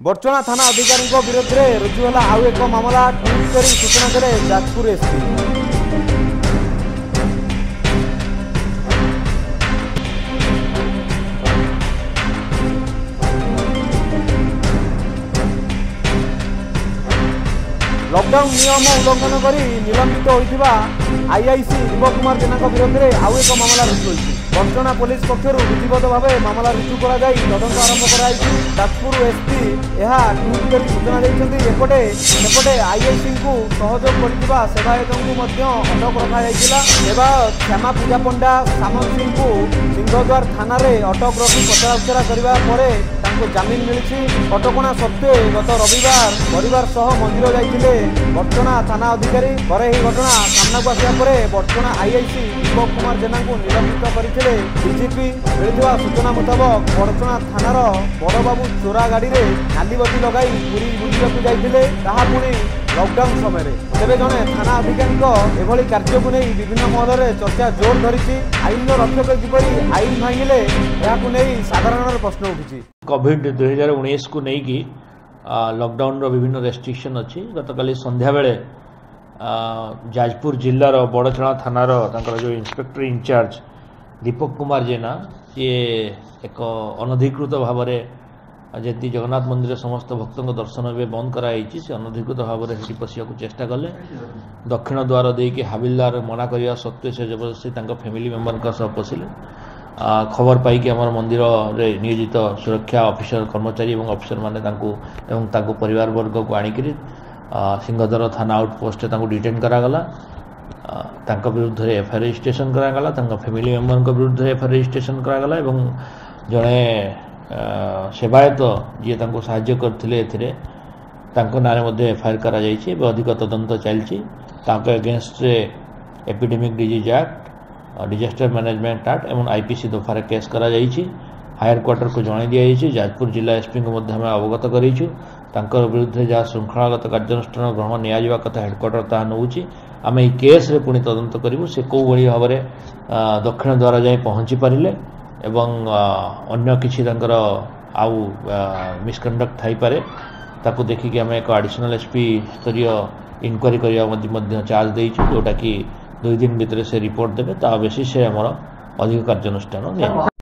बड़चना थाना अधिकारी विरोध में रुजु है आउ एक मामला ट्विट कर सूचना देले जाजपुर एसपी। लॉकडाउन नियम उल्लंघन कर निलंबित होता आईआईसी दीपक कुमार जेना विरोध में आउ एक मामला रुजु होती। बड़चना पुलिस पक्षर विधिवत भाव मामला रुजु कर तदंत आरंभ कर जाजपुर एसपी यह ट्विट कर सूचना देते। एपटे सेपटे आईआईसी को सहयोग करथिबा सेवायतों को अटक रखा सेवायत श्यामा पूजा पंडा सामंत सिंह को सिंहद्वार थाना अटक रखी पचराउचरा करने जमीन मिली। कटकणा सत्वे गत रविवार परिवार सह मंदिर जाइए बड़चना थाना अधिकारी पर यह घटना सामना को आसा बड़चना आईआईसी दीपक कुमार जेना को निलंबित करते डीजीपी मिलता सूचना मुताबक बड़चना थानार बड़बाबू चोरा गाड़ी में नालीबती लगाई पुरी बुझाक जाते पुणी लॉकडाउन समय तेरे जड़े थाना अधिकारी एभली कार्य को नहीं विभिन्न महल में चर्चा जोर धरी। आईन रक्षक किपरि आईन भांगिले नहीं साधारण प्रश्न उठी। कोविड 2019 को लेकिन लॉकडाउन रो विभिन्न रेस्ट्रिक्शन अच्छी गतकाली संध्या बेले जाजपुर जिलार बड़चना थानार जो इंस्पेक्टर इंचार्ज दीपक कुमार जेना सी एक अनधिकृत भाव में जी जगन्नाथ मंदिर समस्त भक्तों दर्शन भी बंद कराई से अनधिकृत भाव में पशिया चेष्टा कले दक्षिण द्वार देकी हाबिलदार मना करने सत्वे से जबरदस्ती फैमिली मेम्बर सह पशिले। खबर पाई आम मंदिर रे नियोजित सुरक्षा ऑफिसर कर्मचारी और ऑफिसर माने परिवार वर्ग को आणिक सिंहद्वार थाना आउटपोस्ट डिटेन करागला। विरुद्ध एफआईआर रजिस्ट्रेशन करागला। फैमिली मेम्बर विरुद्ध एफआईआर रजिस्ट्रेशन करागला। जड़े सेवायत जी साहाय्य करते ना एफआईआर करा अधिक तदंत चलती against epidemic disease act disaster management act एवं आईपीसी दफार केस करा हायर क्वार्टर को जन दी जाजपुर जिला एसपी को अवगत कर विरुद्ध जहाँ श्रृंखलागत कार्यानुष्ठान ग्रहण निया कथा हेडक्वार्टर ता नौ आम ये केस रे पुणी तदंत करूँ से कौ भाई भाव में दक्षिण द्वार जाए पहुँची पारे एवं अन्य किसी आउ मिसकंडक्ट थाई पारे ताकू देखिकी आम एक एडिशनल एसपी स्तरीय इनक्वारी करने चार्ज देइछु जोटा कि 2 दिन भितर से रिपोर्ट देवे ता बेसिस से आमर अधिक कार्यानुष्ठान।